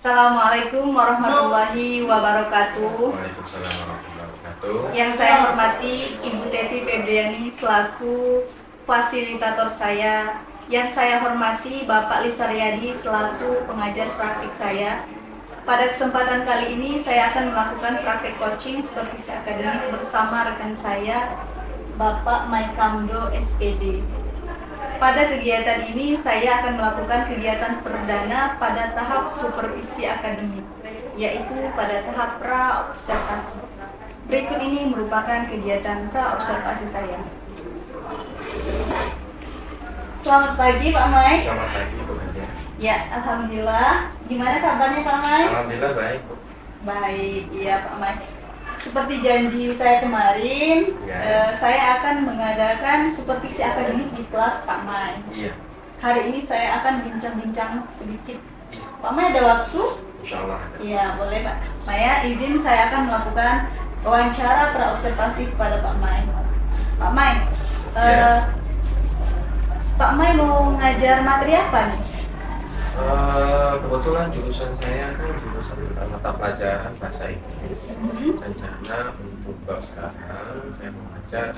Assalamualaikum warahmatullahi wabarakatuh. Waalaikumsalam warahmatullahi wabarakatuh. Yang saya hormati Ibu Teti Febriani selaku fasilitator saya. Yang saya hormati Bapak Lisaryadi selaku pengajar praktik saya. Pada kesempatan kali ini saya akan melakukan praktik coaching supervisi akademik bersama rekan saya Bapak Maikamdo SPD. Pada kegiatan ini saya akan melakukan kegiatan perdana pada tahap supervisi akademik, yaitu pada tahap pra-observasi. Berikut ini merupakan kegiatan pra-observasi saya. Selamat pagi Pak Mai. Selamat pagi Bu Nadia. Ya, alhamdulillah. Gimana kabarnya Pak Mai? Alhamdulillah baik Bu. Baik, iya Pak Mai. Seperti janji saya kemarin, Ya. saya akan mengadakan supervisi akademik di kelas Pak Mai. Iya. Hari ini saya akan bincang-bincang sedikit. Pak Mai ada waktu? Insya Allah ada. Iya, boleh Pak. Maya, izin saya akan melakukan wawancara pra-observasi kepada Pak Mai. Pak Mai, Ya. Pak Mai mau ngajar materi apa nih? Kebetulan jurusan saya kan jurusan mata pelajaran bahasa Inggris. Rencana untuk bab sekarang saya mengajar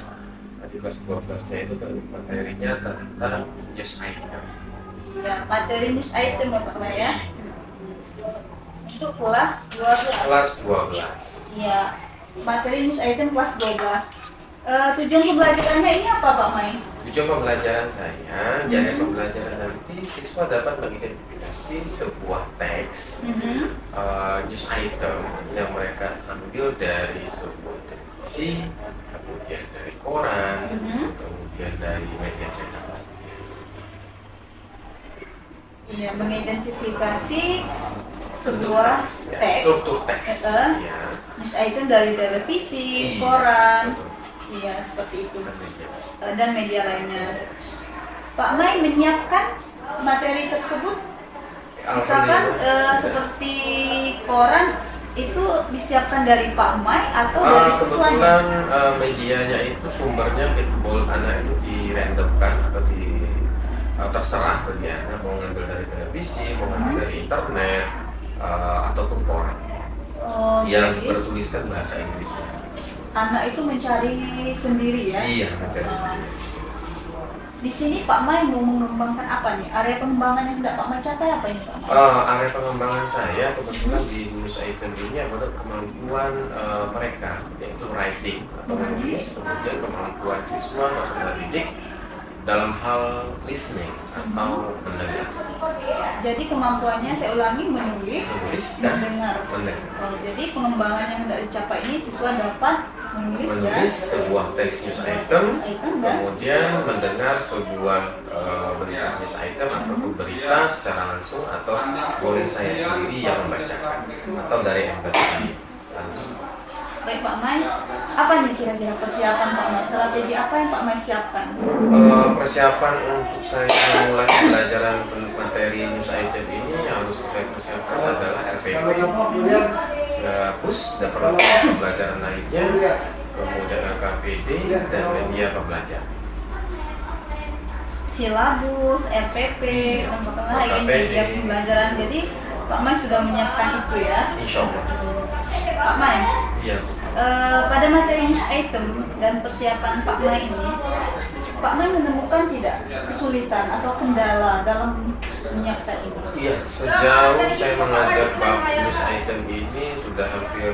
di kelas 12-nya itu materinya tentang news item. Iya, materi news item ya Pak Mai ya. Itu kelas 12. Kelas 12. Iya, materi news item kelas 12. Tujuan pembelajarannya ini apa Pak Mai? Tujuan pembelajaran saya, jadi pembelajaran nanti siswa dapat mengidentifikasi sebuah teks news item yang mereka ambil dari sebuah televisi, kemudian dari koran, kemudian dari media cetak. Iya, mengidentifikasi sebuah Ya, teks, struktur teks, ya. news item dari televisi, Iya, koran, betul. iya seperti itu, Dan media. dan media lainnya. Pak Mai menyiapkan materi tersebut, misalkan Alhamdulillah. seperti koran itu disiapkan dari Pak Mai atau dari siswanya? Kebetulan medianya itu sumbernya anak itu dirandomkan atau terserah bagi anak mau ngambil dari televisi, mau ngambil dari internet ataupun koran Oh, yang jadi bertuliskan bahasa Inggrisnya. anak itu mencari sendiri ya? Iya, mencari sendiri. Di sini Pak Mai mau mengembangkan apa nih? Area pengembangan yang hendak Pak Mai capai apa ini Pak Mai? Area pengembangan saya kebetulan di news item ini adalah kemampuan mereka, yaitu writing atau menulis, kemudian kemampuan siswa peserta didik dalam hal listening atau mendengar. Jadi kemampuannya saya ulangi menulis dan mendengar. Oh, jadi pengembangan yang hendak dicapai ini siswa dapat menulis Sebuah teks news item, dan kemudian mendengar sebuah berita news item ataupun berita secara langsung atau boleh saya sendiri yang membacakan atau dari MP3 langsung. baik Pak Mai, apa nih kira-kira persiapan Pak Mai? Strategi apa yang Pak Mai siapkan? Persiapan untuk saya mulai pembelajaran materi news item ini yang harus saya persiapkan adalah RPP, silabus dan pembelajaran lainnya, kemudian LKPD dan media pembelajaran. Silabus, RPP, lain media pembelajaran. Jadi Pak Mai sudah menyiapkan itu ya? Insya Allah. Pak Mai, Iya. pada materi news item dan persiapan Pak Mai ini, Pak Mai menemukan tidak kesulitan atau kendala dalam menyiapkan ini? Iya, sejauh saya mengajar bab news item ini sudah hampir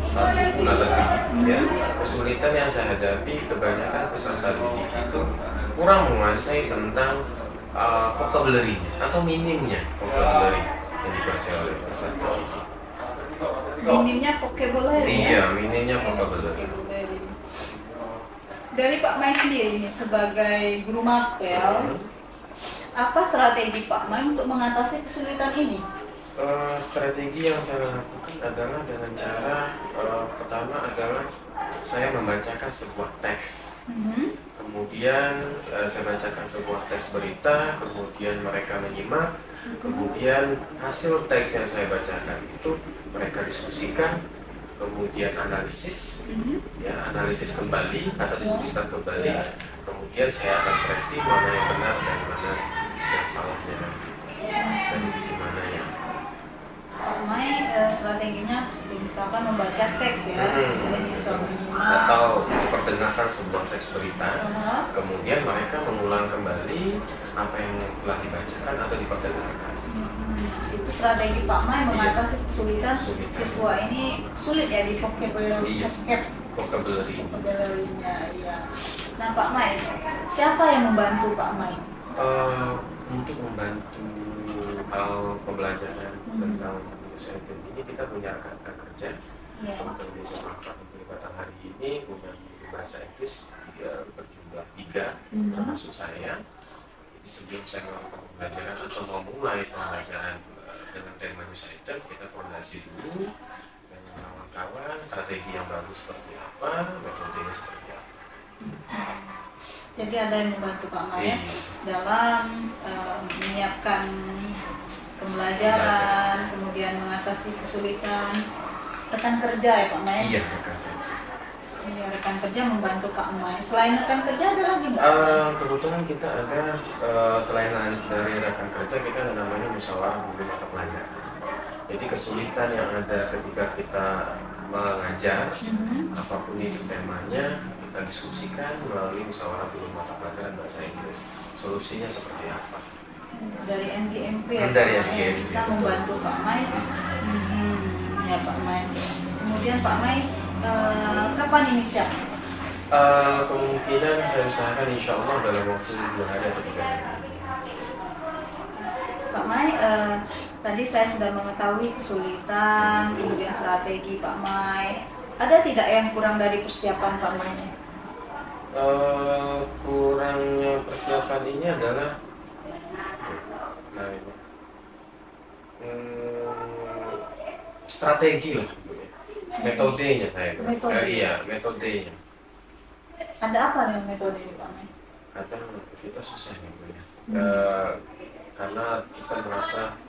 1 bulan lebih ya. Kesulitan yang saya hadapi kebanyakan peserta didik itu kurang menguasai tentang vocabulary atau minimnya vocabulary yang dikuasai oleh peserta didik. Minimnya vocabulary ya? Iya, minimnya vocabulary. Dari Pak Mai sendiri nih sebagai guru mapel, apa strategi Pak Mai untuk mengatasi kesulitan ini? Strategi yang saya lakukan adalah dengan cara pertama adalah saya membacakan sebuah teks. Kemudian saya bacakan sebuah teks berita, kemudian mereka menyimak, kemudian hasil teks yang saya bacakan itu mereka diskusikan, kemudian analisis, ya analisis kembali atau dituliskan kembali, kemudian saya akan koreksi mana yang benar dan mana yang salahnya nanti dari sisi mana yang Pak Mai, strateginya seperti misalkan membaca teks ya oleh siswa minimal atau diperdengarkan sebuah teks berita, Uh-huh. kemudian mereka mengulang kembali apa yang telah dibacakan atau diperdengarkan. Itu strategi Pak Mai mengatasi kesulitan Kesulitan. siswa ini sulit ya di Iya. Vocabulary. vocabulary-nya ya. Nah Pak Mai, siapa yang membantu Pak Mai? Untuk membantu hal pembelajaran tentang manusia ini, kita punya rekan-rekan kerja. Ya. Untuk di sekolah pelibatan hari ini punya guru bahasa Inggris berjumlah 3, termasuk saya. Jadi sebelum saya melakukan pembelajaran atau mau mulai pembelajaran dengan tema manusia itu, kita koordinasi dulu dengan kawan-kawan, strategi yang bagus seperti apa, metodenya seperti apa. Jadi ada yang membantu Pak Mai ya, dalam menyiapkan pembelajaran, kemudian mengatasi kesulitan rekan kerja ya Pak Mai. Iya, rekan kerja. Iya, rekan kerja membantu Pak Mai. Selain rekan kerja ada lagi nggak? Kebetulan kita ada selain dari rekan kerja, kita ada namanya musyawarah guru mata pelajaran. Jadi kesulitan yang ada ketika kita mengajar, apapun itu temanya, kita diskusikan melalui musyawarah guru mata pelajaran bahasa Inggris. Solusinya seperti apa? Dari NGMP ya Dari Pak Mai, NGMP, bisa betul. membantu Pak Mai. Ya Pak Mai. Kemudian Pak Mai, kapan ini siap? Kemungkinan saya usahakan insya Allah dalam waktu 2 hari atau 3 hari. Pak Mai, tadi saya sudah mengetahui kesulitan, kemudian strategi Pak Mai. Ada tidak yang kurang dari persiapan Pak Mai? Kurangnya persiapan ini adalah strategi lah, metodenya saya. Metode. Iya, metodenya. Ada apa dengan metode ini Pak Mai? Kadang kita susah nih Bu ya. Karena kita merasa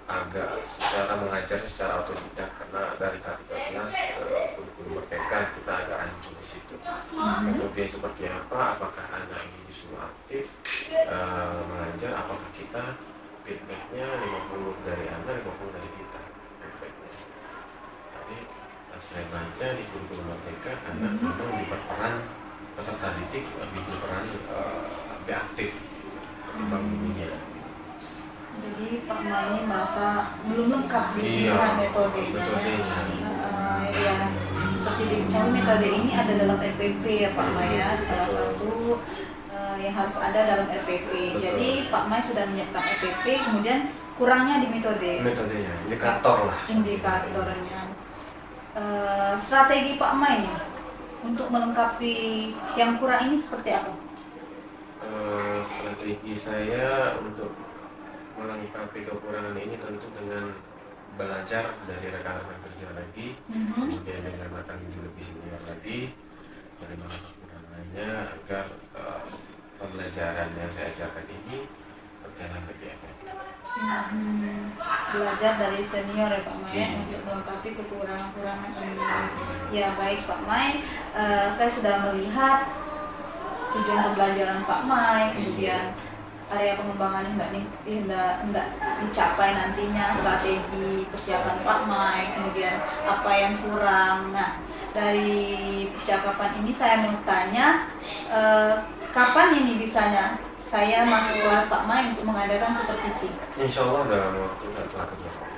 agak secara mengajar secara otodidak, karena dari K13 kurikulum merdeka kita agak rancu di situ. Metode seperti apa? Apakah anak ini disuruh aktif mengajar? Apakah kita feedbacknya 50 dari anak, 50 dari kita? Tapi pas saya baca di kurikulum merdeka, anak memang diperperan, peserta didik lebih berperan lebih aktif ketimbang gurunya. Jadi Pak Mai ini merasa belum lengkap sih dengan metodenya. Ya, seperti diketahui metode ini ada dalam RPP ya Pak Mai ya, salah satu yang harus ada dalam RPP. Betul. Jadi Pak Mai sudah menyiapkan RPP, kemudian kurangnya di Metodenya, indikator lah. indikatornya. Strategi Pak Mai nih untuk melengkapi yang kurang ini seperti apa? Strategi saya untuk melengkapi kekurangan ini tentu dengan belajar dari rekan-rekan kerja lagi, kemudian dengan rekan kerja lebih senior lagi, dari mana kekurangannya agar pembelajaran yang saya ajarkan ini berjalan lebih efektif. Belajar dari senior ya Pak Mai untuk melengkapi kekurangan-kekurangan ini. Ya baik Pak Mai, saya sudah melihat tujuan pembelajaran Pak Mai, kemudian area pengembangan yang hendak dicapai nantinya, strategi persiapan Pak Mai, kemudian apa yang kurang. Nah, dari percakapan ini saya mau tanya, kapan ini bisanya saya masuk kelas Pak Mai untuk mengadakan supervisi? Insya Allah dalam waktu 1 atau 2 hari.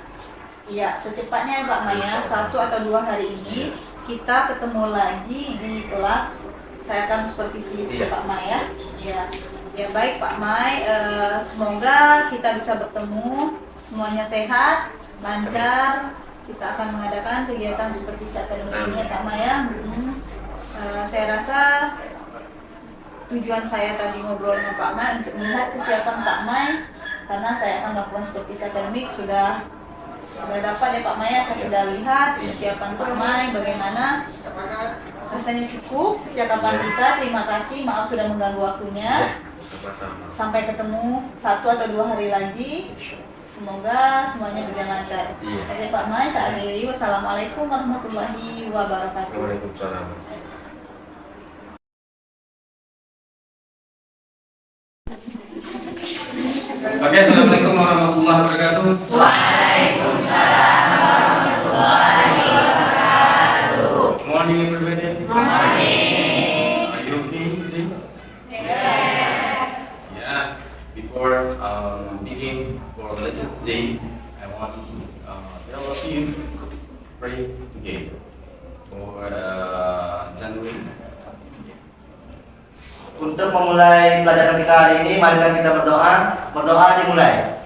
Iya, secepatnya Pak Mai ya, 1 atau 2 hari ini kita ketemu lagi di kelas. Saya akan supervisi Pak Mai ya. Ya baik Pak Mai, semoga kita bisa bertemu, semuanya sehat, lancar. Kita akan mengadakan kegiatan supervisi akademik ini ya Pak Mai ya. Saya rasa tujuan saya tadi ngobrol dengan Pak Mai untuk melihat kesiapan Pak Mai, karena saya akan melakukan supervisi akademik sudah dapat ya Pak Mai ya. Saya sudah lihat kesiapan Pak Mai bagaimana. Rasanya cukup percakapan kita. Terima kasih, maaf sudah mengganggu waktunya. Sama-sama. Sampai ketemu 1 atau 2 hari lagi. Semoga semuanya berjalan lancar. Oke Pak Mai, saya akhiri. Wassalamualaikum warahmatullahi wabarakatuh. Waalaikumsalam. Oke, assalamualaikum warahmatullahi wabarakatuh. Waalaikumsalam. Are you okay today? Yeah. Before begin for lesson today, I want all of you pray together for January. Untuk memulai pelajaran kita hari ini, marilah kita berdoa. Berdoa dimulai.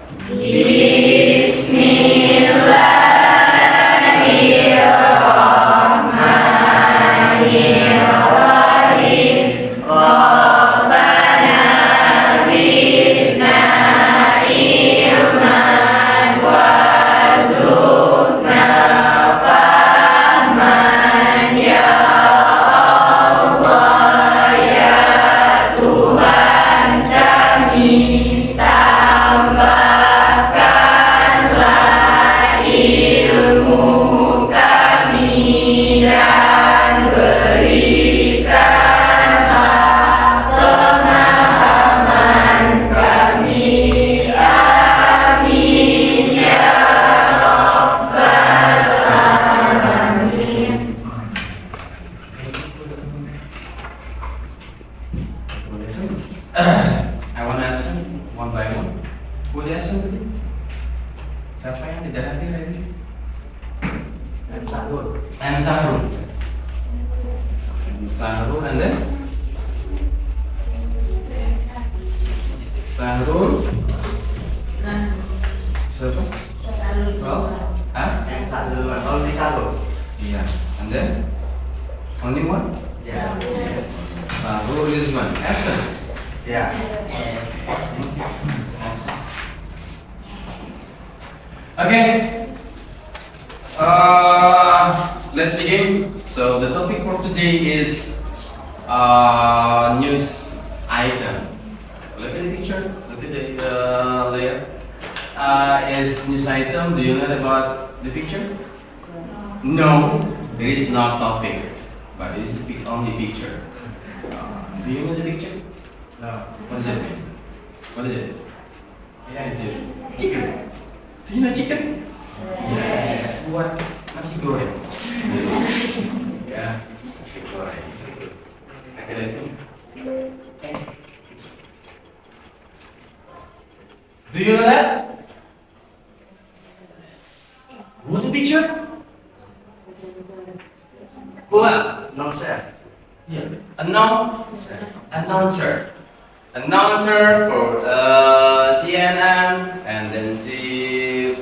I want to answer one by one. Who the answer? Siapa yang tidak hadir hari ini? M. Sahrul. M. Sahrul, and then? Sahrul. Siapa? Well, Only satu. yeah. And then? Only one? Ya. Sahrul Rizman. Absent. Ya. Absent. Okay. Let's begin. So the topic for today is news item. Look at the picture. Look at the layer. Is news item. Do you know about the picture? No, there is no topic, but it is only picture. Do you know the picture? No. What does it mean? What is it? Yeah, is it chicken? Do you know chicken? Yes. What? Nasi goreng. Yeah. Nasi goreng. Okay, let's go. Do you know that? What the picture? What? No, sir. Yeah. Announcer for CNN, and then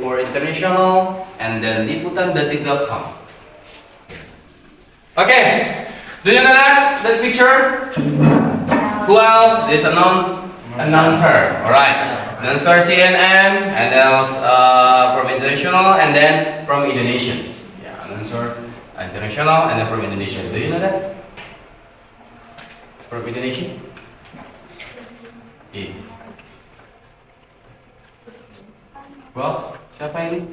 for international, and then liputandetik.com. Okay, do you know that picture? Who else? There's announcer. All right, announcer CNN, and else from international, and then from Indonesian. Yeah, announcer international, and then from Indonesia. Do you know that? From Indonesia? Iya. Box, siapa ini?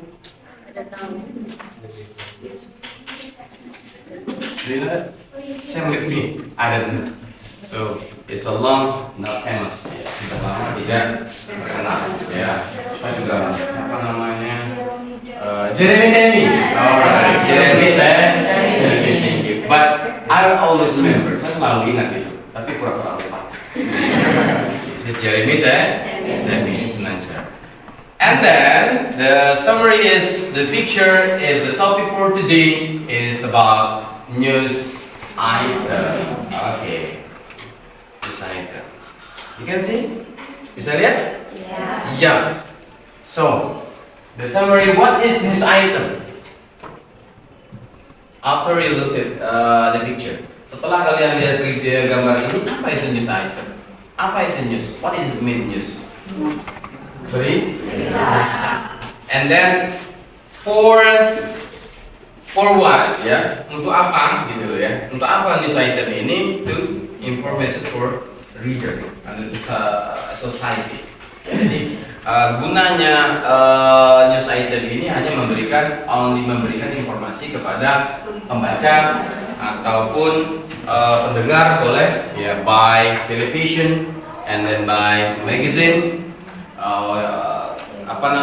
Do you know that? Same with me. I don't know. So it's a long, not famous. Sudah lama tidak terkenal. Ya. Kita juga apa namanya? Jeremy Temi. Alright, Jeremy Temi. But I always remember. Saya selalu ingat itu. Tapi pura-pura lupa. It's Jeremy Temi is an answer. And then the summary is the picture is the topic for today is about news item. Okay, news item. You can see? Bisa lihat? Yes. Yeah. So the summary. What is news item? After you look at the picture. Setelah kalian lihat video gambar ini, apa itu news item? Apa itu news? What is the mean news? And then for what ya? Untuk apa gitu loh ya? Untuk apa news item ini? To information for reader and to society. Jadi gunanya news item ini hanya memberikan informasi kepada pembaca ataupun pendengar boleh ya by television and then by magazine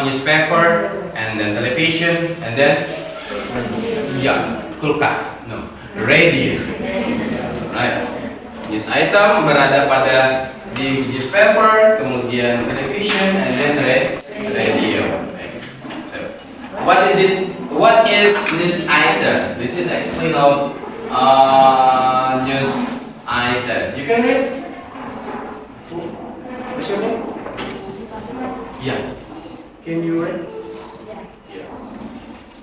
newspaper and then television and then kulkas radio news item berada pada di newspaper, kemudian television, and then radio. So, what is it? What is news item? This is explain of news item. You can read. What's your name? Yeah. Can you read? Yeah.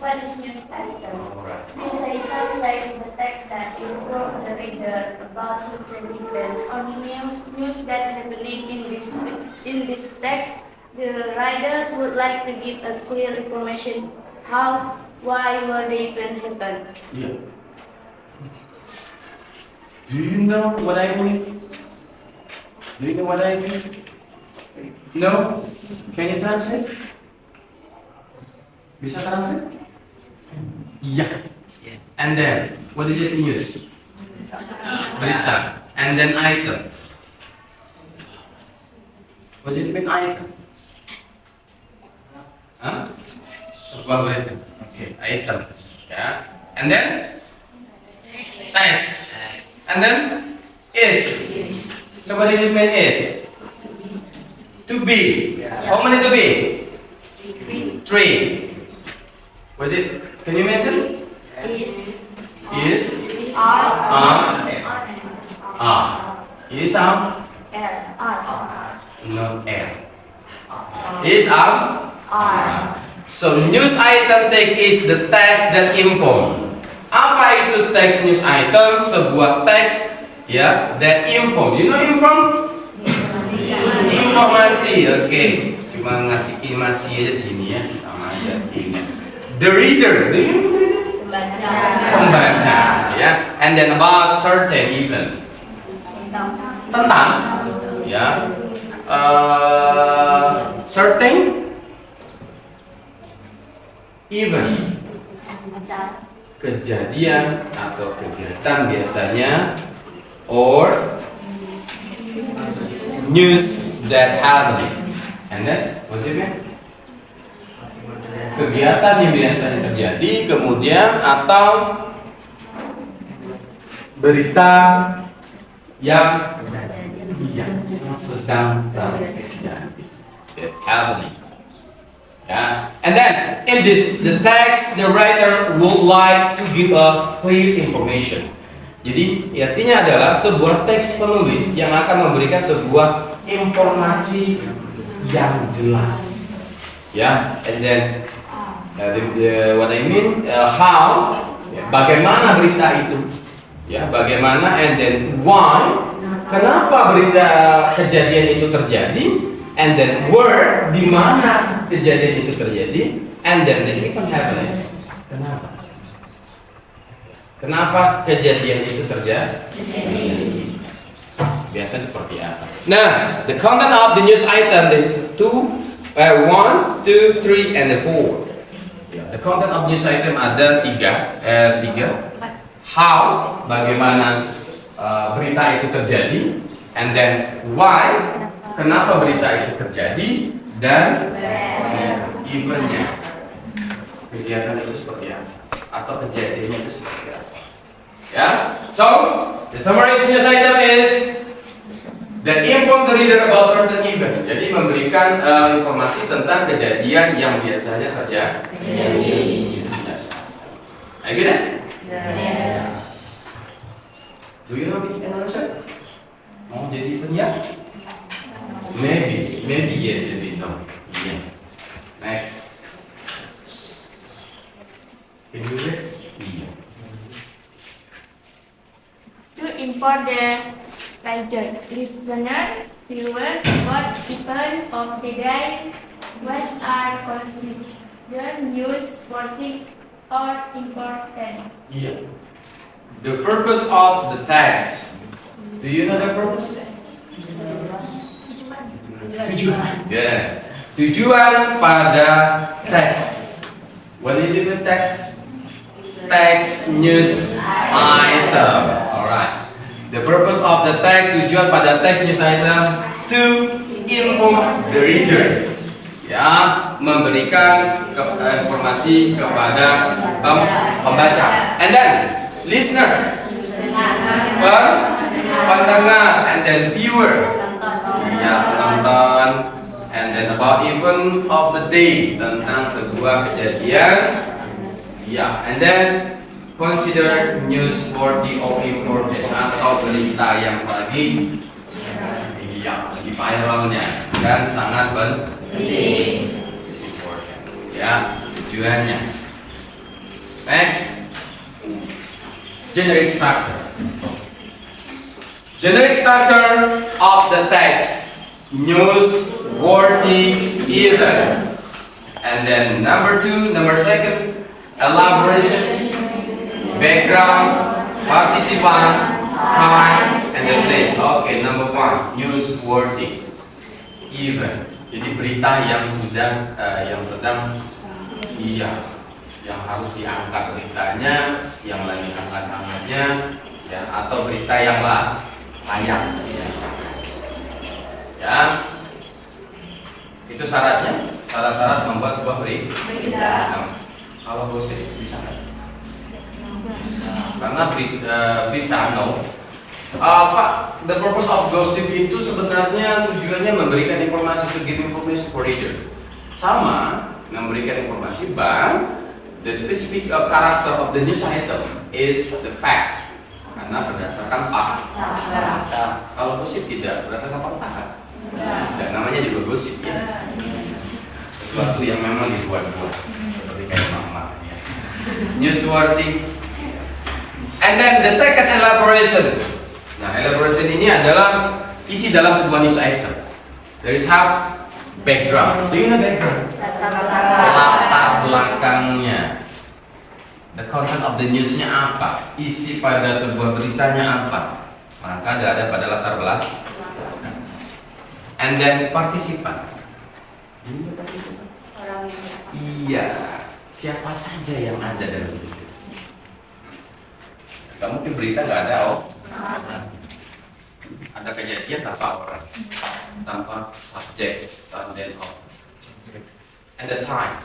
What is news item? Alright. News item is the text that informs the reader about certain events or news that happening in this text. The writer would like to give a clear information how, why, where the event happened. Yeah. Do you know what I mean? Do you know what I mean? No? Can you translate? Bisa translate? Yeah. And then, what is it news? Berita. And then item. What does it mean item? Huh? Sebuah berita. Okay, item. Yeah. And then text. And then is. So what does it mean is? To be. How many to be? Three. Was it? Can you mention? Is. Are. Is not air. Is So news item text is the text that inform. Apa itu teks news item? Sebuah teks ya that inform. You know inform? Informasi. Oke. Cuma ngasih informasi aja di sini ya. Sama aja ini. The reader. Do you know the reader? Pembaca. Ya. And then about certain event. Tentang ya. Certain events. Kejadian atau kegiatan biasanya or news that happening. And then what's it mean? Kegiatan yang biasanya terjadi, kemudian atau berita yang sedang terjadi. Happening. Yeah. And then in this the text the writer would like to give us clear information. Jadi artinya adalah sebuah teks penulis yang akan memberikan sebuah informasi yang jelas. Ya, and then what I mean how bagaimana berita itu, ya bagaimana, and then why kenapa berita kejadian itu terjadi, and then where di mana kejadian itu terjadi, and then the event happening. Kenapa kejadian itu terjadi? Biasanya seperti apa? Nah, the content of the news item is 1, 2, 3, and 4. The content of news item ada tiga. How, bagaimana berita itu terjadi, and then why, kenapa berita itu terjadi, dan eventnya, kegiatan itu seperti apa, atau kejadiannya itu seperti apa. Ya, so the summary of news item is that inform the reader about certain event. Jadi memberikan informasi tentang kejadian yang biasanya terjadi. Are you good? Yes. Do you know the answer? Mau jadi penyiar? Maybe yes, maybe no. Yeah. Next. Can you read? Yeah. To inform the writer, listener, viewers, what event of the day was are considered newsworthy or important. Yeah. The purpose of the text. Do you know the purpose? Tujuan. Yeah. Tujuan pada teks. What is it the text? Text news item. Alright. The purpose of the text, tujuan pada text news item to inform the reader. Ya, memberikan informasi kepada pembaca. And then listener. Pandangan then viewer. Ya, penonton. And then about event of the day, tentang sebuah kejadian. Ya, and then consider newsworthy or important, atau berita yang lagi viralnya dan sangat penting. It's important. Ya, tujuannya. Next, generic structure. Generic structure of the text, newsworthy event. And then number second, elaboration, background, participant, time, and the place. Okay, number one, newsworthy event. Jadi berita yang sedang yang harus diangkat beritanya, yang lagi hangat-hangatnya, ya, atau berita yang layak. Ya, itu syaratnya. Syarat-syarat membuat sebuah berita. Kalau gosip bisa nggak? Karena bisa no. Pak, the purpose of gossip itu sebenarnya tujuannya memberikan informasi, to give information for reader. Sama, memberikan informasi, but the specific character of the news item is the fact. Karena berdasarkan fakta. Kalau gosip tidak berdasarkan fakta. Dan namanya juga gosip ya. Sesuatu yang memang dibuat-buat, seperti kayak mama ya. Newsworthy. And then the second elaboration. Nah, elaboration ini adalah isi dalam sebuah news item. There is half background. Do you know background? Latar belakangnya. The content of the newsnya apa? Isi pada sebuah beritanya apa? Maka ada pada latar belakang. And then participan. Ini participan. Iya. Siapa saja yang ada dalam itu? Gak mungkin berita nggak ada ada kejadian tanpa orang, tanpa subjek, and then and the time.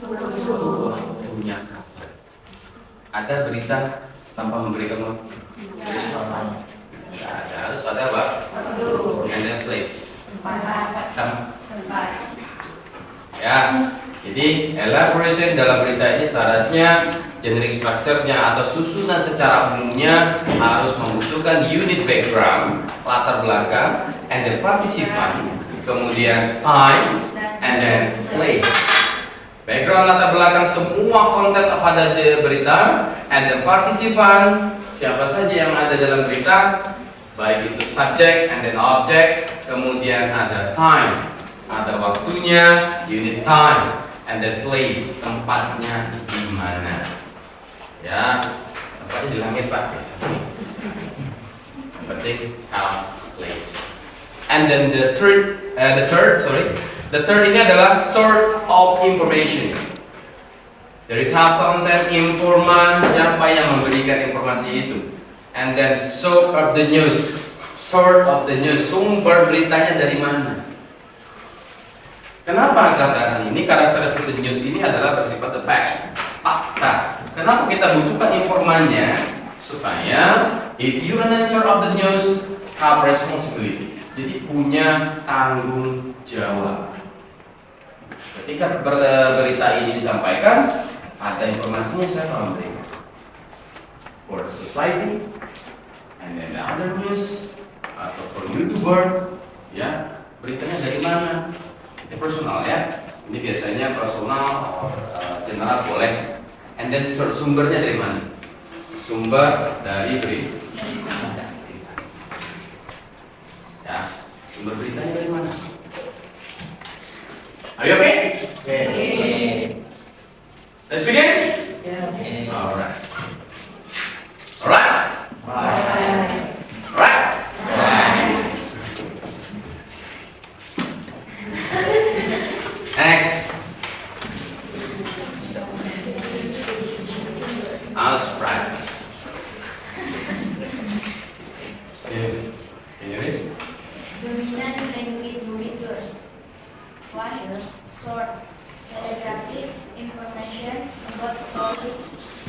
Waktunya kapan? Ada berita tanpa memberikan waktu? Nggak ada, harus ada apa? And then place. Tempat. Ya, jadi elaboration dalam berita ini syaratnya generic structure-nya atau susunan secara umumnya harus membutuhkan unit background, latar belakang, and then participant, kemudian time, and then place. Background, latar belakang, semua konten pada berita, and then participant, siapa saja yang ada dalam berita, baik itu subject and then object, kemudian ada time, ada waktunya, unit time, and then place, tempatnya di mana. Ya, tempatnya di langit Pak. Yang penting how, place. And then the third ini adalah source of information. There is how, content, informan, siapa yang memberikan informasi itu. And then source of the news, sumber beritanya dari mana. Kenapa katakan ini? Karakteristik the news ini adalah bersifat the fact, fakta. Kenapa kita butuhkan informannya? Supaya if you an answer of the news, have responsibility. Jadi punya tanggung jawab. Ketika berita ini disampaikan, ada informasinya saya memberikan for the society, and then the other news atau for YouTuber, ya beritanya dari mana? Ini personal ya. Ini biasanya personal or general boleh. And then sumbernya dari mana? Sumber dari berita. Ya, sumber beritanya dari mana? Are you okay? Okay. Let's begin. Alright. Alright. Alright. Next. House price. Can you read? Dominant language method. One, short, telegraphic information about story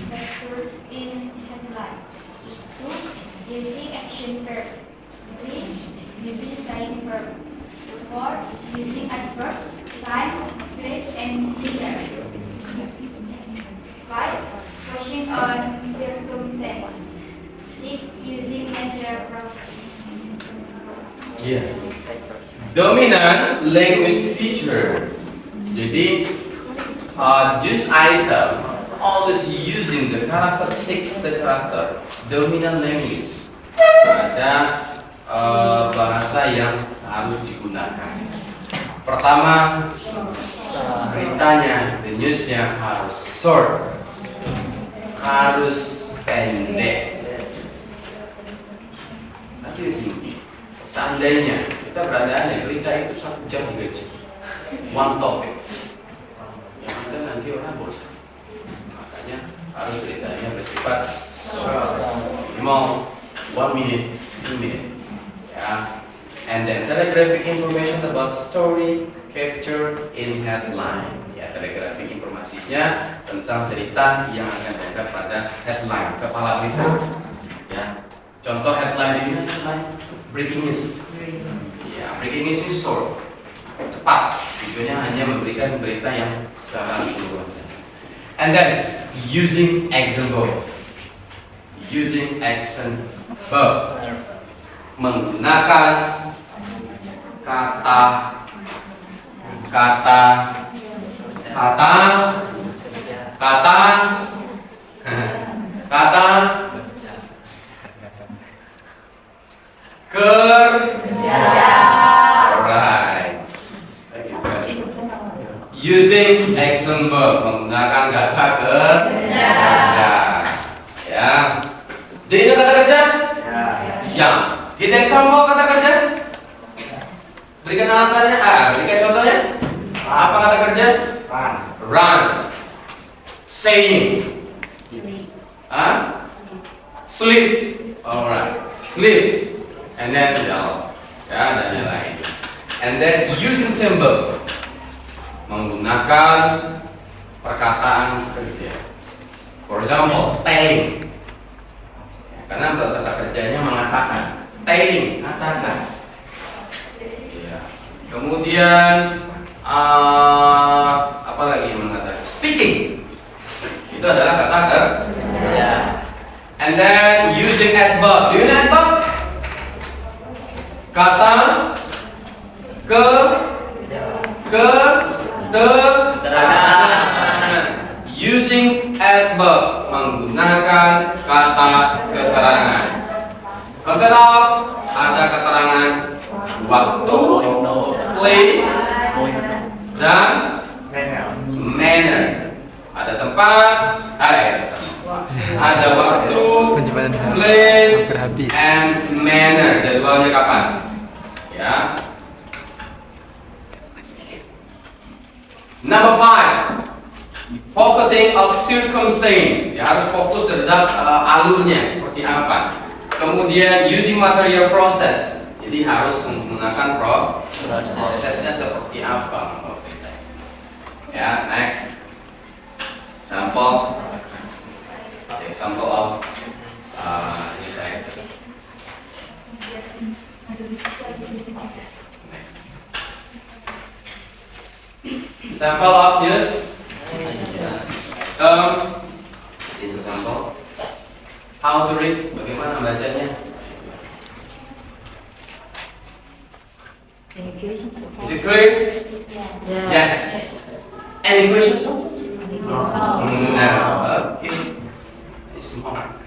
vector in headline. Two, using action verb. 3. Using saying verb. 4. Using adverbs, time, place, and dinner. 5. Pushing on circumstance. 6. Using natural process. Dominant language feature. Jadi this item always using the characteristics the character dominant language pada bahasa yang harus digunakan. Pertama, beritanya, the newsnya harus short, harus pendek. Nanti seandainya kita beradaannya berita itu 1 jam 3 jam, one topic, yang ada nanti orang bosan. Makanya harus beritanya bersifat short, minimal 1 minute, 2 minute, ya. And then telegraphic information about story captured in headline. Ya, telegraphic informasinya tentang cerita yang akan diangkat pada headline, kepala berita. Ya, contoh headline ini headline breaking news. Ya, breaking news itu short, cepat. Tujuannya hanya memberikan berita yang secara keseluruhan saja. And then using example, menggunakan kata kerja. Alright. Using example, menggunakan kata kerja. Ya. Jadi itu kata kerja? Ya. Kita example kata kerja? Berikan alasannya. Berikan contohnya. Apa kata kerja? Run. Saying. Sleep. Alright. Sleep. And then down. Ya, dan yang lain. And then using symbol, menggunakan perkataan kerja. For example, telling. Karena kata kerjanya mengatakan. Telling, katakan. Ya. Kemudian apa lagi yang mengatakan? Speaking. Itu adalah kata kerja. And then using adverb. Do you know adverb? Kata keterangan. Using adverb, menggunakan kata keterangan. Look ada keterangan waktu, place, dan manner. Ada tempat, ada waktu, place, and manner. Jadwalnya kapan? Ya. Number 5, focusing on circumstance. Ya, harus fokus terhadap alurnya seperti apa. Kemudian using material process. Jadi harus menggunakan prosesnya seperti apa. Ya, next. Example of news item. Next. Example of news. This is example. How to read? Bagaimana bacanya? Is it clear? Yes. Any questions? No. Okay. It's smart.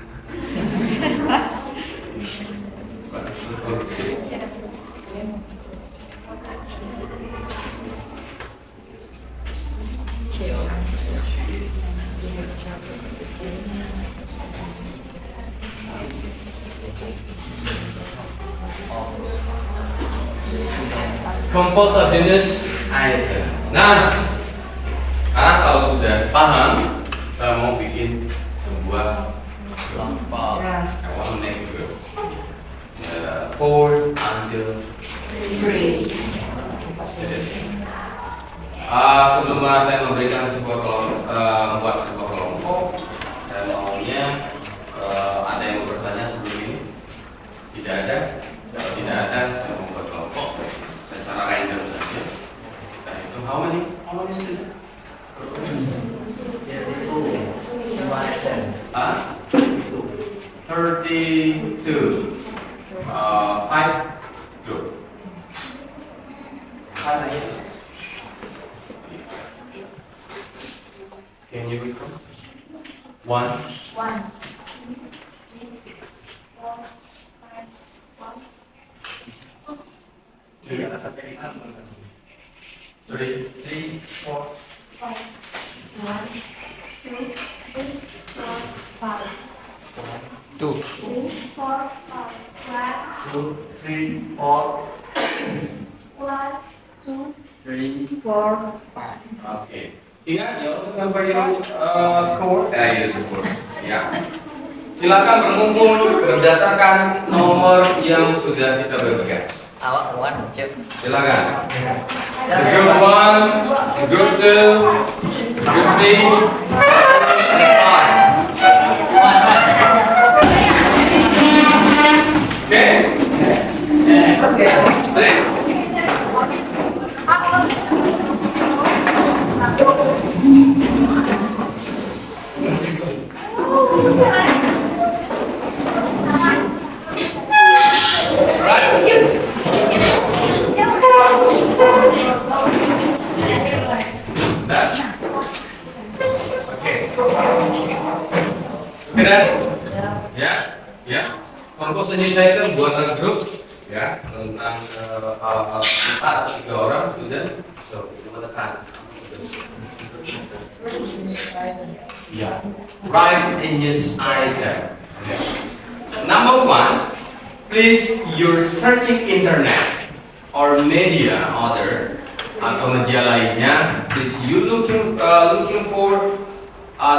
Compose of jenis item. Nah, karena kalau sudah paham, saya mau bikin sebuah kelompok. I want to make a group. 4 until 3. Sebelum saya memberikan sebuah kelompok, membuat sebuah kelompok, saya maunya ada yang mau bertanya sebelum ini? Tidak ada. Kalau tidak 5 group. Can you recall? 1, 1, 2, 3, 4. 2, 3, 4. 4, 5. Oke. Ingat ya untuk number your score. Your score. Ya. Silakan berkumpul berdasarkan nomor yang sudah kita berikan. Awak kuat, cek. Silakan. The group 1, the group 2, group 3, group 5. Oke. Next. Ya. Kelompok menyesuaikan buatlah grup ya tentang 4 atau 3 orang student. So, what the task? Yeah. Write a news item. Okay. Number 1, please you're searching internet or media other atau media lainnya. Please you looking for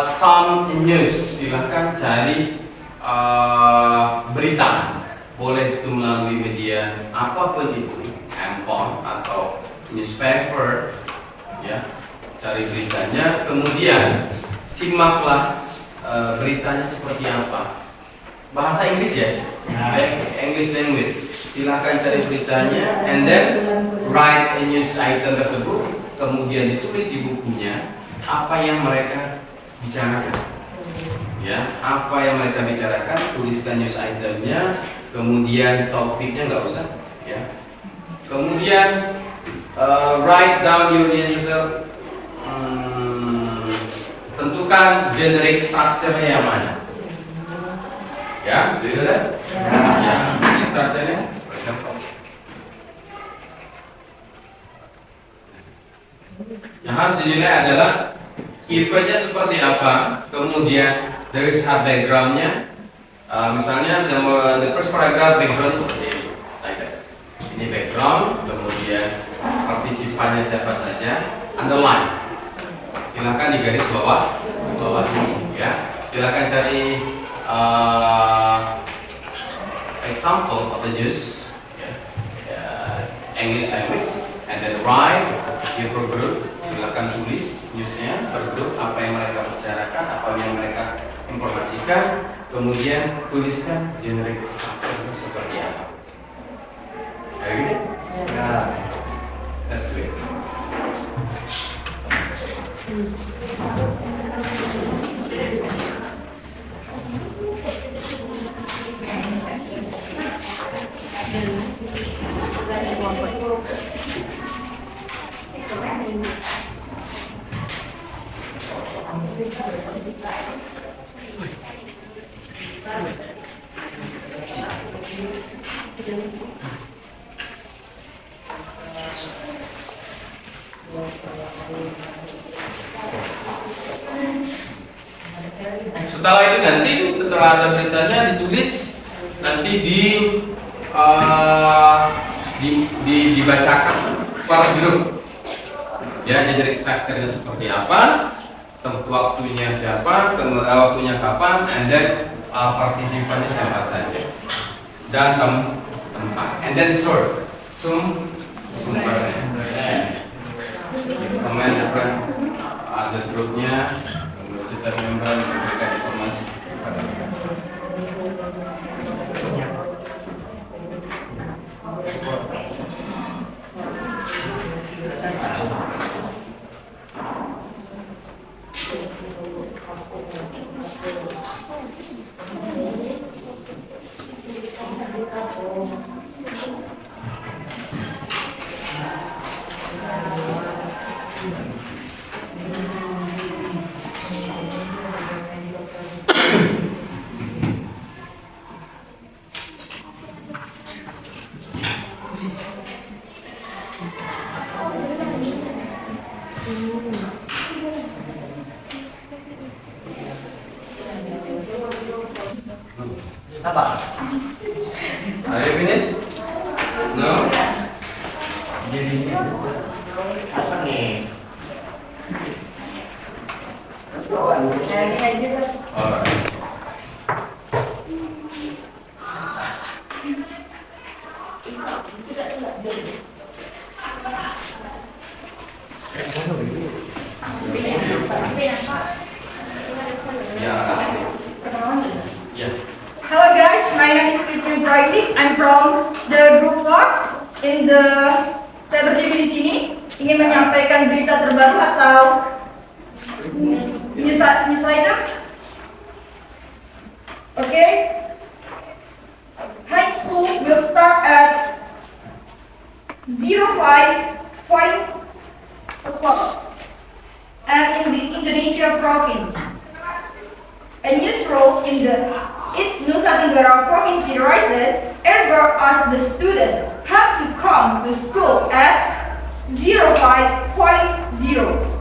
some news. Silahkan cari berita. Boleh itu melalui media apapun itu, handphone atau newspaper, ya. Cari beritanya, kemudian simaklah beritanya seperti apa. Bahasa Inggris ya, English language. Silahkan cari beritanya, and then write a news item tersebut. Kemudian ditulis di bukunya apa yang mereka bicarakan. Ya, apa yang mereka bicarakan, tuliskan news itemnya, kemudian topiknya nggak usah, ya. Kemudian write down your digital, tentukan generic structure-nya yang mana, ya, do you know that? Ya, generic structure-nya, for example. Yang harus dinilai adalah eventnya seperti apa, kemudian dari hard background-nya, misalnya the first paragraph background seperti ini, like that. Ini background, kemudian partisipannya siapa saja, underline. Silakan di garis bawah ini, ya. Silakan cari example of the news, English language, and then write your group. Silakan tulis newsnya per grup, apa yang mereka bicarakan, apa yang mereka informasikan, kemudian tuliskan generic structure seperti apa. Kayak gini? Ya. Let's do it. Setelah itu nanti, setelah ada beritanya ditulis, nanti dibacakan per grup. Ya, jadi structure-nya seperti apa, waktunya siapa, waktunya kapan, and then partisipannya siapa saja, dan tempat, and then sumbernya. Comment different ada grupnya, universitas member memberikan informasi kepada mereka. Apa? Are you finished? No? Asal nih. Alright. Yeah. Hello guys, my name is Fitri Brightly. I'm from the group 4. Saya berdiri di sini ingin menyampaikan berita terbaru atau news item. Okay. High school will start at 05:00 and in the Indonesia province. A news role in its Nusa Tenggara province rises ever as the student have to come to school at 05:00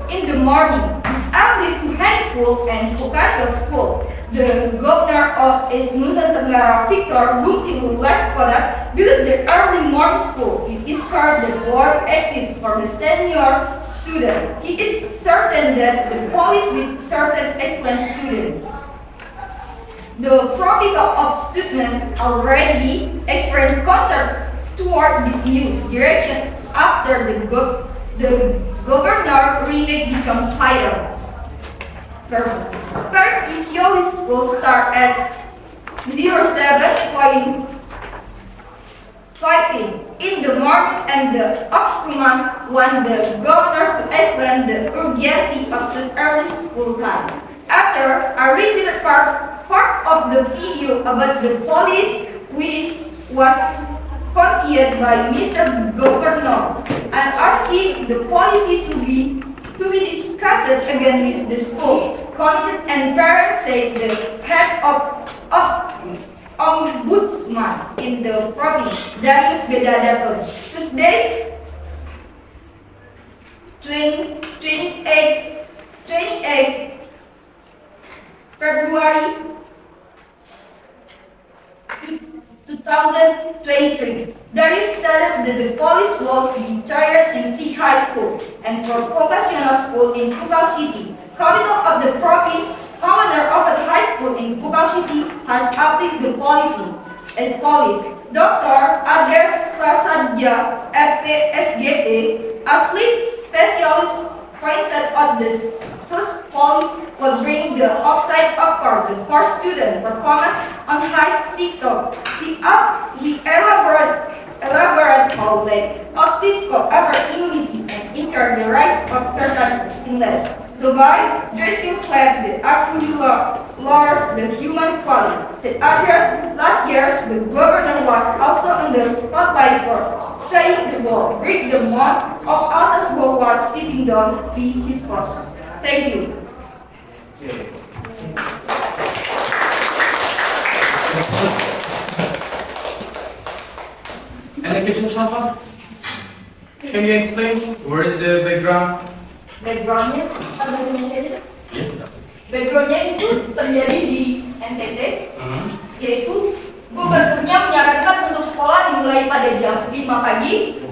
in the morning. This Atlas High School and Vocational School. The governor of its Nusa Tenggara, Victor Bungtilu Laskoda, built the early morning school. It is called the board exists for the senior student. He is certain that the police with certain excellent student. The tropical of student already expressed concern toward this news direction after the governor remake become tighter. First physiology will start at 07:15 in the morning and the Oxman want the governor to explain the urgency of the early school time. After I received part of the video about the police which was conveyed by Mr. Governor and asking the policy to be discussed again with the school. Committee and parents said the head of Ombudsman in the province, Darius Bedadaton, Tuesday, 28 February 2023. Darius stated that the police will be tried in C High School and for vocational school in Pukau City. Capital of the province, commander of the high school in Pukau City has upheld the policy. And police, Dr. Andreas Prasadja, FPSGT, athlete specialist, pointed out the SUS police will bring the upside upward the core student performance on high TikTok. He elaborate how like obstacle over immunity and enter the rise of certain illness. So by dressing slab the lowers the human quality. Said Andreas, last year the governor was also in the spotlight for saying the wall, break the mold of others who was sitting down be his boss. Thank you. Any questions so far? Can you explain where is the background? Backgroundnya, apa Indonesia? Yeah. Backgroundnya itu terjadi di NTT, yaitu gubernurnya menyarankan untuk sekolah dimulai pada jam 5 pagi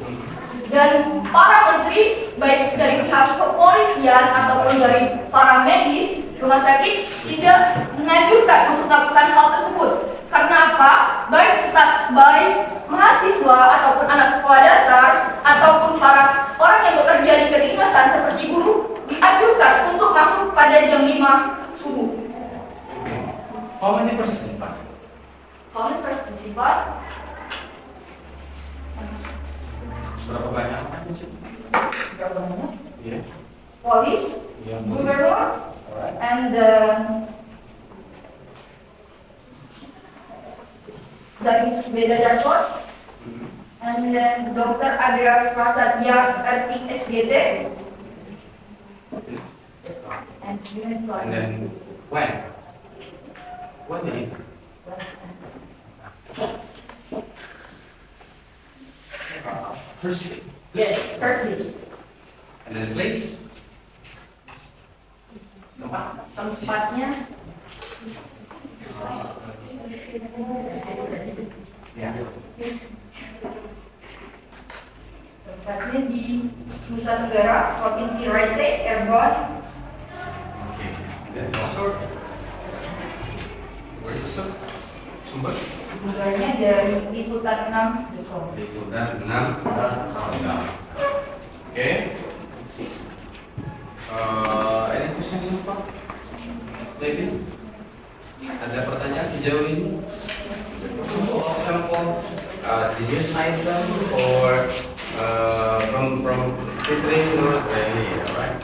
dan para menteri baik dari pihak kepolisian ataupun dari para medis rumah sakit tidak menganjurkan untuk melakukan hal tersebut. Karena apa? Baik mahasiswa ataupun anak sekolah dasar ataupun para orang yang bekerja di kedinasan seperti buruh dianjurkan untuk masuk pada jam 5 subuh. How many percent, Pak? How many percent, Pak? Berapa banyak? Berapa banyak? Yeah. Police, Yeah, gubernur, Alright. and Darius Beda Jatuh, and then Dr. Andreas Prasadya, RP SGT, and And then when? What name? Thursday. yes, Thursday. And then the place? Tempatnya tempatnya di Nusa Tenggara, Provinsi Rice, Airborne. Okay. And then the sword? Where's the sword? Sumber? Sumbernya dari liputan6.com. Liputan 6. Okay. Any questions so far? David? Ada pertanyaan sejauh ini? For example, the news item or from Fitri Nur Reni, alright?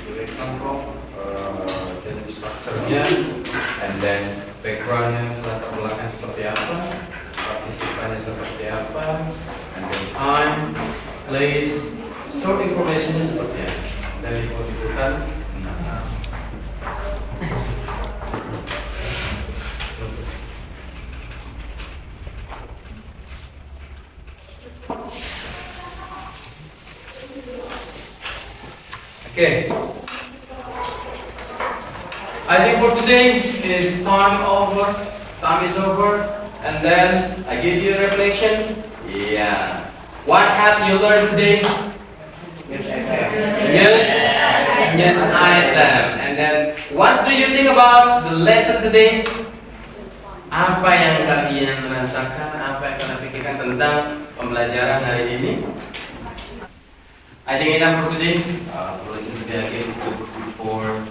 For example, the structure-nya, and then background-nya, latar belakang seperti apa, partisipannya seperti apa, and then time, place, short information-nya seperti apa, dan liputan. Okay. I think for today is time over. Time is over, and then I give you a reflection. Yeah. What have you learned today? Yes. Yes, item. And then what do you think about the lesson today? Apa yang kalian rasakan? Apa yang kalian pikirkan tentang pembelajaran hari ini? I think enough for today. For lesson today again for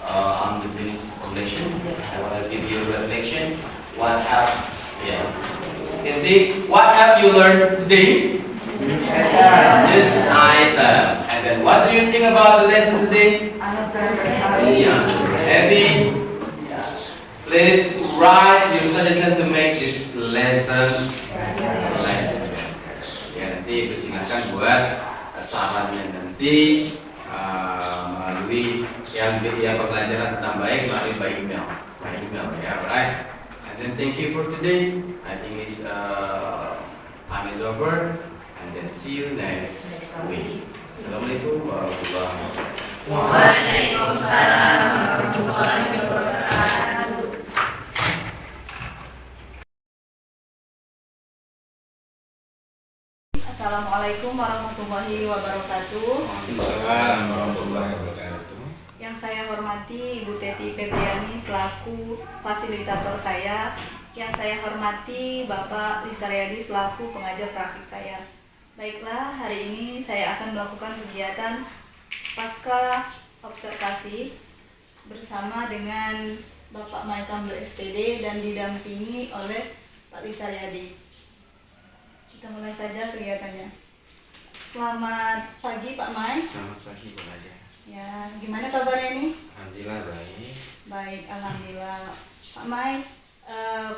unfinished collection. I want to give you a reflection. What have you can see? What have you learned today? This item. And then what do you think about the lesson today? Yeah. Happy? Please write your suggestion to make this lesson. Ya, nanti persilakan buat sarannya nanti melalui yang pembelajaran tentang baik melalui by email ya, right? And then thank you for today. I think it's time is over, and then see you next week. Assalamualaikum warahmatullahi wabarakatuh. Waalaikumsalam warahmatullahi wabarakatuh. Assalamualaikum warahmatullahi wabarakatuh. Waalaikumsalam warahmatullahi wabarakatuh. Yang saya hormati Ibu Teti Febriani selaku fasilitator saya. Yang saya hormati Bapak Lisaryadi selaku pengajar praktik saya. Baiklah, hari ini saya akan melakukan kegiatan pasca observasi bersama dengan Bapak Maikambel SPD dan didampingi oleh Pak Lisaryadi. Kita mulai saja kegiatannya. Selamat pagi Pak Mai. Selamat pagi Bu Naja. Ya, gimana kabarnya nih? Alhamdulillah baik. Baik, alhamdulillah. Pak Mai,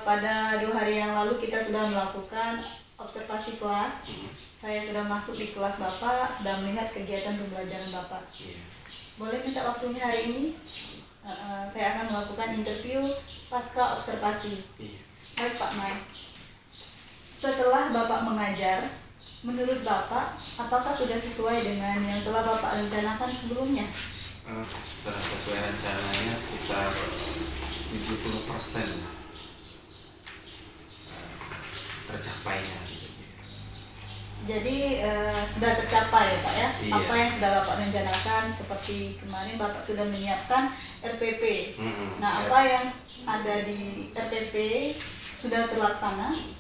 pada 2 hari yang lalu kita sudah melakukan observasi kelas. Saya sudah masuk di kelas Bapak, sudah melihat kegiatan pembelajaran Bapak. Iya. Boleh minta waktunya hari ini? Saya akan melakukan interview pasca observasi. Iya. Baik Pak Mai. Setelah Bapak mengajar, menurut Bapak, apakah sudah sesuai dengan yang telah Bapak rencanakan sebelumnya? Setelah sesuai rencananya sekitar 70% tercapainya. Jadi sudah tercapai ya Pak ya? Iya. Apa yang sudah Bapak rencanakan, seperti kemarin Bapak sudah menyiapkan RPP. Nah, apa yang ada di RPP sudah terlaksana?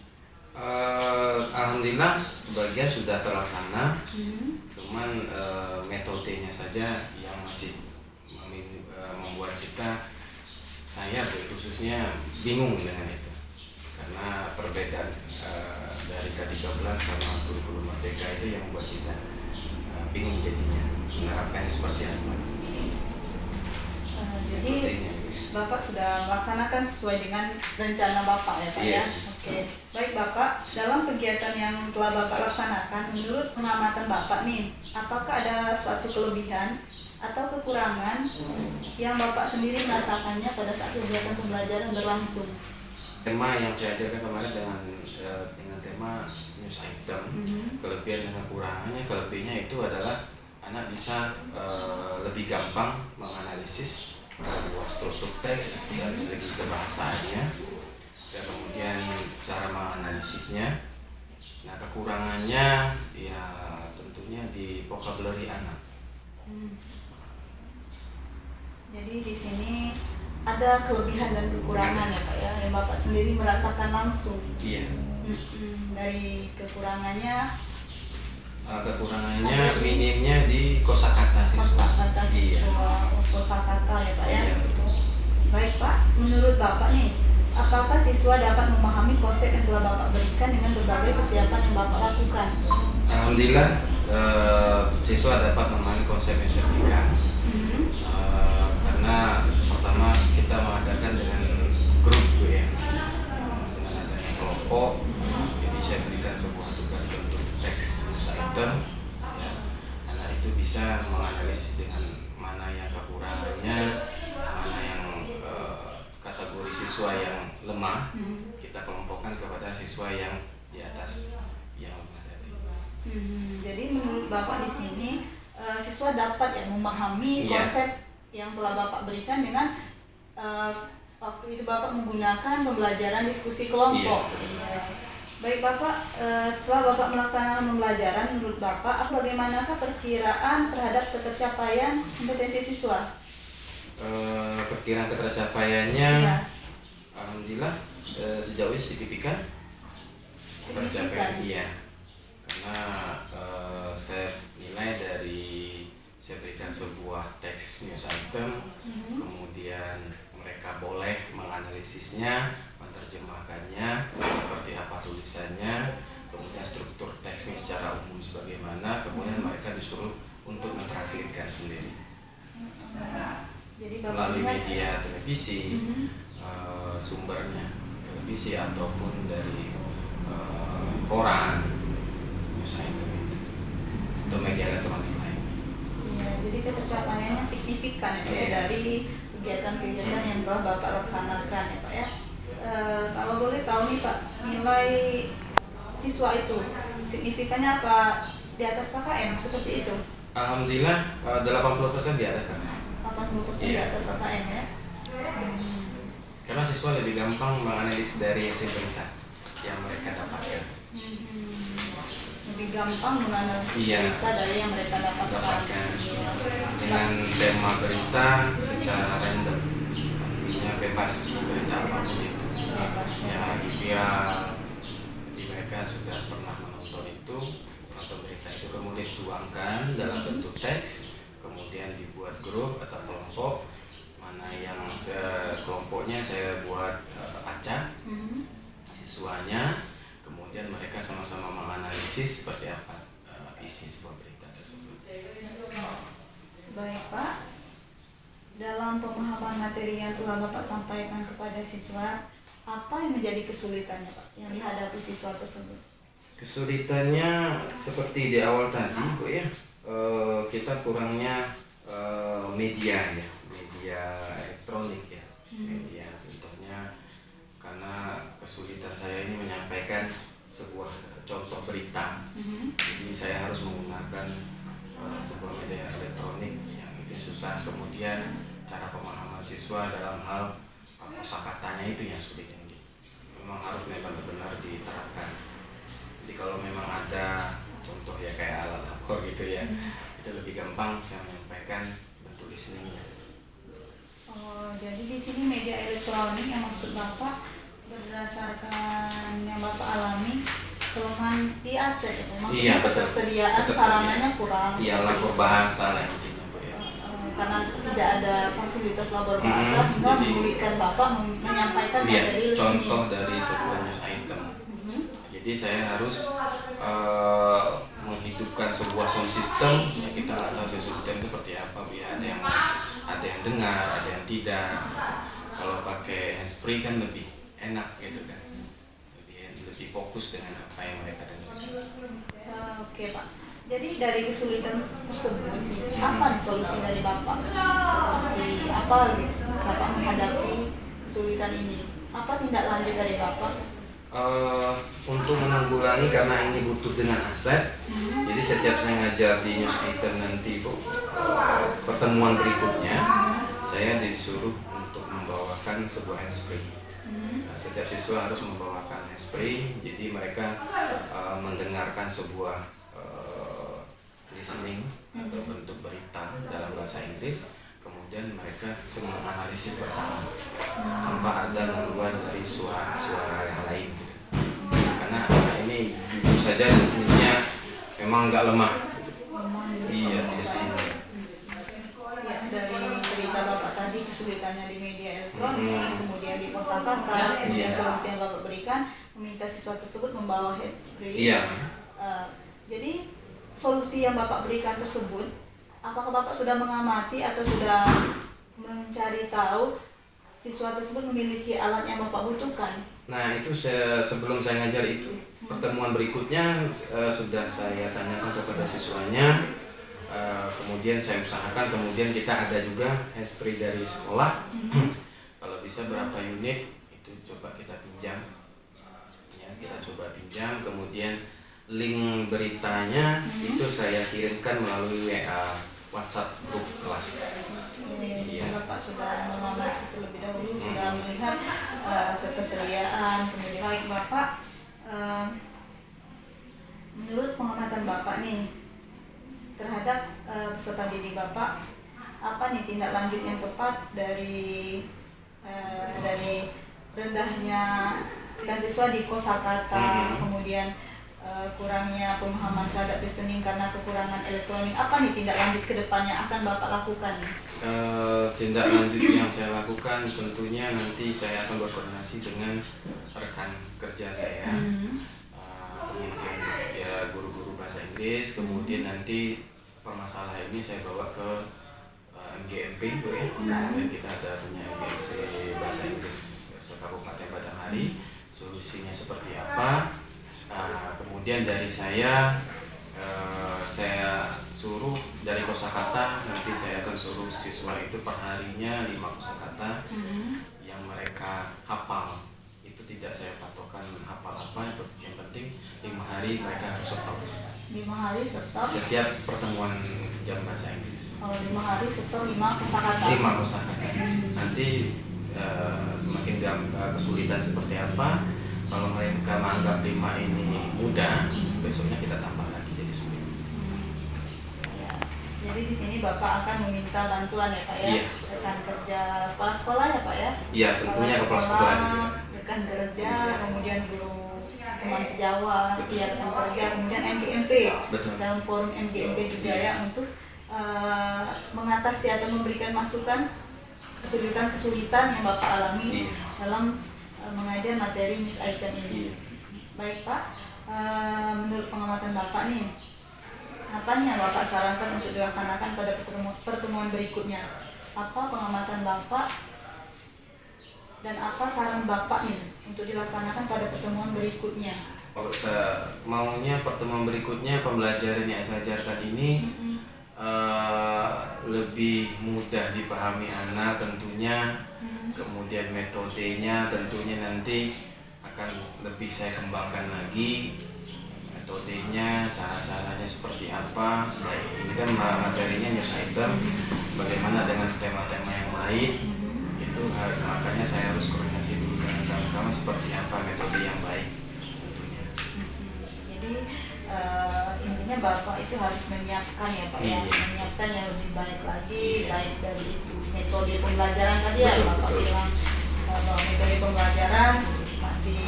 Alhamdulillah sebagian sudah terlaksana, cuman metodenya saja yang masih membuat saya khususnya bingung dengan itu, karena perbedaan dari K13 sama kurikulum Merdeka itu yang membuat kita bingung jadinya menerapkannya seperti apa. Jadi Metodenya. Bapak sudah melaksanakan sesuai dengan rencana Bapak ya Pak Iya. ya? Oke, baik Bapak, dalam kegiatan yang telah Bapak laksanakan, menurut pengamatan Bapak nih, apakah ada suatu kelebihan atau kekurangan yang Bapak sendiri merasakannya pada saat kegiatan pembelajaran berlangsung? Tema yang saya ajarkan kemarin dengan tema news item, kelebihan dan kekurangannya. Kelebihannya itu adalah anak bisa lebih gampang menganalisis sebuah struktur teks dari segi kebahasaannya dan kemudian cara menganalisisnya. Nah, kekurangannya ya tentunya di vocabulary anak. Jadi di sini ada kelebihan dan kekurangan ya Pak ya, yang Bapak sendiri merasakan langsung. Iya. Dari kekurangannya Minimnya di kosakata siswa. kosakata siswa, kosakata ya Pak ya. Iya, betul. Baik Pak, menurut Bapak nih, apakah siswa dapat memahami konsep yang telah Bapak berikan dengan berbagai persiapan yang Bapak lakukan? Alhamdulillah siswa dapat memahami konsep yang saya berikan. Karena pertama kita mengadakan dengan grup ya, dengan adanya kelompok. Jadi saya berikan sebuah tugas bentuk teks news item ya. Anak itu bisa menganalisis dengan mana yang kekurangannya, mana yang kategori siswa yang lemah, kita kelompokkan kepada siswa yang di atas yang lemah tadi. Jadi menurut Bapak di sini siswa dapat ya memahami Iya. konsep yang telah Bapak berikan dengan waktu itu Bapak menggunakan pembelajaran diskusi kelompok. Iya. Baik Bapak, setelah Bapak melaksanakan pembelajaran, menurut Bapak bagaimanakah perkiraan terhadap ketercapaian kompetensi siswa? Perkiraan ketercapaiannya, Iya. alhamdulillah sejauh ini signifikan. Tercapai, iya. Karena saya nilai dari saya berikan sebuah teks news item, kemudian mereka boleh menganalisisnya, menerjemahkannya, seperti apa tulisannya, kemudian struktur teksnya secara umum sebagaimana, kemudian mereka disuruh untuk mentranslitkan sendiri Jadi Bapak melalui lihat, media televisi, sumbernya televisi ataupun dari koran, news item itu, atau media elektronik lain. ya, jadi ketercapaiannya signifikan ya, Iya. dari kegiatan-kegiatan yang telah Bapak laksanakan ya Pak ya. Kalau boleh tahu nih Pak, nilai siswa itu signifikannya apa di atas KKM seperti itu? Alhamdulillah 80% di atas kan. 80% di Iya. atas KKM ya. Karena siswa lebih gampang menganalisis dari hasil berita yang mereka dapatkan. Lebih gampang menganalisis Iya. berita dari yang mereka dapatkan. Iya. Dengan tema berita secara random, artinya bebas berita apapun itu yang lagi viral. Jadi mereka sudah pernah menonton berita itu kemudian dituangkan dalam bentuk teks, kemudian dibuat grup atau kelompok. Mana yang ke kelompoknya saya buat acak siswanya, kemudian mereka sama-sama menganalisis seperti apa isi sebuah berita tersebut. Baik Pak, dalam pemahaman materi yang telah Bapak sampaikan kepada siswa, apa yang menjadi kesulitannya Pak yang dihadapi siswa tersebut? Kesulitannya seperti di awal tadi Bu ya, kita kurangnya media elektronik ya, media contohnya, karena kesulitan saya ini menyampaikan sebuah contoh berita, jadi saya harus menggunakan sebuah media elektronik yang itu susah. Kemudian cara pemahaman siswa dalam hal kosakatanya itu yang sulit, yang memang harus benar-benar diterapkan. Jadi kalau memang ada contoh ya kayak alat lapor gitu ya, itu lebih gampang saya menyampaikan bentuk listeningnya. Oh, jadi di sini media elektronik yang maksud Bapak berdasarkan yang Bapak alami kelemahan di aset ya, maksudnya Iya, betul. ketersediaan sarananya kurang. Iya, lapor bahasa lah intinya Bu ya. Karena tidak ada fasilitas labor bahasa hingga jadi- menyulitkan Bapak menyampaikan Iya, materi contoh dari sebuah news item. Jadi saya harus menghidupkan sebuah sound system, ya kita nggak tahu sound system seperti apa Bu ya. Ada yang dengar, ada yang tidak. Kalau pakai handsfree kan lebih enak gitu kan, lebih fokus dengan apa yang mereka dengar. Oke Pak. Jadi dari kesulitan tersebut, apa nih solusi dari Bapak? Seperti apa Bapak menghadapi kesulitan ini? Apa tindak lanjut dari Bapak? Untuk menanggulangi, karena ini butuh dengan aset, jadi setiap saya ngajar di news item nanti Bu, pertemuan berikutnya saya disuruh untuk membawakan sebuah handspray. Setiap siswa harus membawakan handspray, jadi mereka mendengarkan sebuah listening atau bentuk berita dalam bahasa Inggris, kemudian mereka semua analisis bersama tanpa ada keluar dari suara yang lain gitu. Karena ini jujur saja listeningnya memang nggak lemah gitu. Iya, listening. Ya, dari cerita Bapak tadi kesulitannya di media elektronik, kemudian di kosakata, kemudian solusi yang Bapak berikan meminta siswa tersebut membawa handspray. Iya. Jadi solusi yang Bapak berikan tersebut, apakah Bapak sudah mengamati atau sudah mencari tahu siswa tersebut memiliki alat yang Bapak butuhkan? Nah itu sebelum saya ngajar itu, pertemuan berikutnya sudah saya tanyakan kepada siswanya, kemudian saya usahakan, kemudian kita ada juga handspray dari sekolah. Kalau bisa berapa unit itu coba kita pinjam, ya kita coba pinjam, kemudian link beritanya itu saya kirimkan melalui WA WhatsApp grup kelas. Iya. Bapak sudah mengamati terlebih dahulu, sudah melihat ketersediaan, kemudian baik Bapak. Menurut pengamatan Bapak nih terhadap peserta didik Bapak, apa nih tindak lanjut yang tepat dari rendahnya dan siswa di kosakata, kemudian kurangnya pemahaman terhadap listening karena kekurangan elektronik, apa nih tindak lanjut ke depannya akan Bapak lakukan? Tindak lanjut yang saya lakukan tentunya nanti saya akan berkoordinasi dengan rekan kerja saya, kemudian ya guru-guru bahasa Inggris, kemudian nanti permasalahan ini saya bawa ke MGMP Bu ya. Kemudian kita ada punya MGMP bahasa Inggris Kabupaten Batanghari, solusinya seperti apa. Kemudian dari saya suruh dari kosakata, nanti saya akan suruh siswa itu perharinya 5 kosakata yang mereka hafal. Itu tidak saya patokan hafal apa, yang penting 5 hari mereka harus stop. 5 hari stop? Setiap pertemuan jam bahasa Inggris. 5 hari stop 5 kosakata. 5 kosakata. Nanti semakin kesulitan seperti apa, kalau mereka menganggap 5 ini mudah, besoknya kita tambah lagi jadi 10. Ya. Jadi di sini Bapak akan meminta bantuan ya Pak ya, Iya. rekan kerja kepala sekolah ya Pak ya. Iya, tentunya kepala sekolah juga. Rekan kerja, kemudian guru teman sejawat, ya rekan kerja, kemudian MGMP. Betul. Dalam forum MGMP juga ya untuk mengatasi atau memberikan masukan kesulitan-kesulitan yang Bapak alami dalam mengajar materi news item ini. Baik Pak, menurut pengamatan Bapak nih, apa yang Bapak sarankan untuk dilaksanakan pada pertemuan berikutnya? Apa pengamatan Bapak dan apa saran Bapak nih untuk dilaksanakan pada pertemuan berikutnya? Maunya pertemuan berikutnya pembelajaran yang saya ajarkan ini lebih mudah dipahami anak tentunya. Kemudian metodenya tentunya nanti akan lebih saya kembangkan lagi, metodenya, cara-caranya seperti apa. Baik, ini kan materinya news item, bagaimana dengan tema-tema yang lain, itu makanya saya harus koordinasi dulu dengan kawan-kawan seperti apa metode yang baik tentunya. Jadi intinya Bapak itu harus menyiapkan ya Pak ya, menyiapkan yang lebih baik lagi, baik dari itu metode pembelajaran tadi ya Bapak bilang bahwa metode pembelajaran masih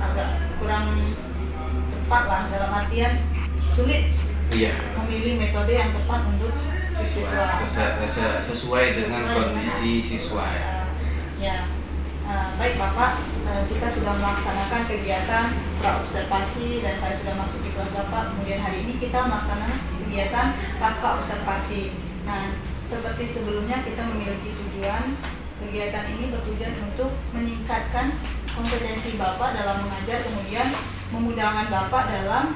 agak kurang tepat lah, dalam artian sulit memilih metode yang tepat untuk siswa sesuai dengan kondisi siswa ya. Baik Bapak, kita sudah melaksanakan kegiatan praobservasi dan saya sudah masuk di kelas Bapak. Kemudian hari ini kita melaksanakan kegiatan pasca observasi. Nah, seperti sebelumnya kita memiliki tujuan, kegiatan ini bertujuan untuk meningkatkan kompetensi Bapak dalam mengajar, kemudian memudahkan Bapak dalam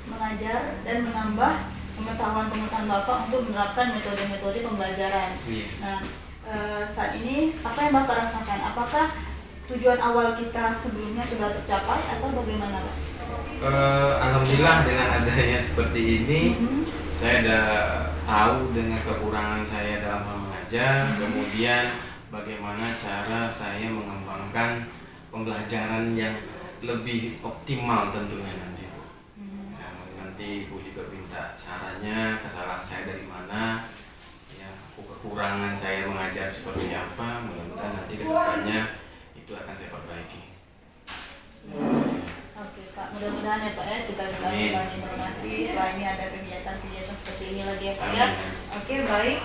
mengajar dan menambah pengetahuan Bapak untuk menerapkan metode-metode pembelajaran. Iya. Nah, saat ini apa yang Bapak rasakan? Apakah tujuan awal kita sebelumnya sudah tercapai atau bagaimana, Pak? Alhamdulillah dengan adanya seperti ini, saya sudah tahu dengan kekurangan saya dalam hal mengajar, kemudian bagaimana cara saya mengembangkan pembelajaran yang lebih optimal tentunya nanti, Bu. Ya, nanti Bu juga minta sarannya, kesalahan saya dari mana, ya, kekurangan saya mengajar seperti apa, mudah-mudahan nanti ke depannya itu akan saya perbaiki. Oke Pak, mudah-mudahan ya Pak ya kita bisa Amin. berbagi informasi. Setelah ini ada kegiatan-kegiatan seperti ini lagi ya Pak ya. Amin. Oke baik,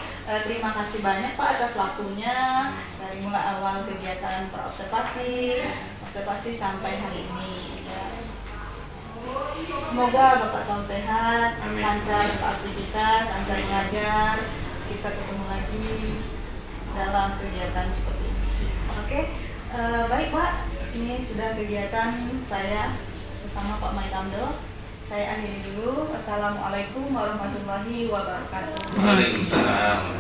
terima kasih banyak Pak atas waktunya dari mulai awal kegiatan observasi sampai hari ini. Ya. Semoga Bapak selalu sehat, Amin. lancar beraktivitas, lancar mengajar. Kita ketemu lagi dalam kegiatan seperti ini. Oke, baik Pak. Ini sudah kegiatan saya bersama Pak Maitamdo. Saya akhiri dulu. Wassalamualaikum warahmatullahi wabarakatuh. Waalaikumsalam.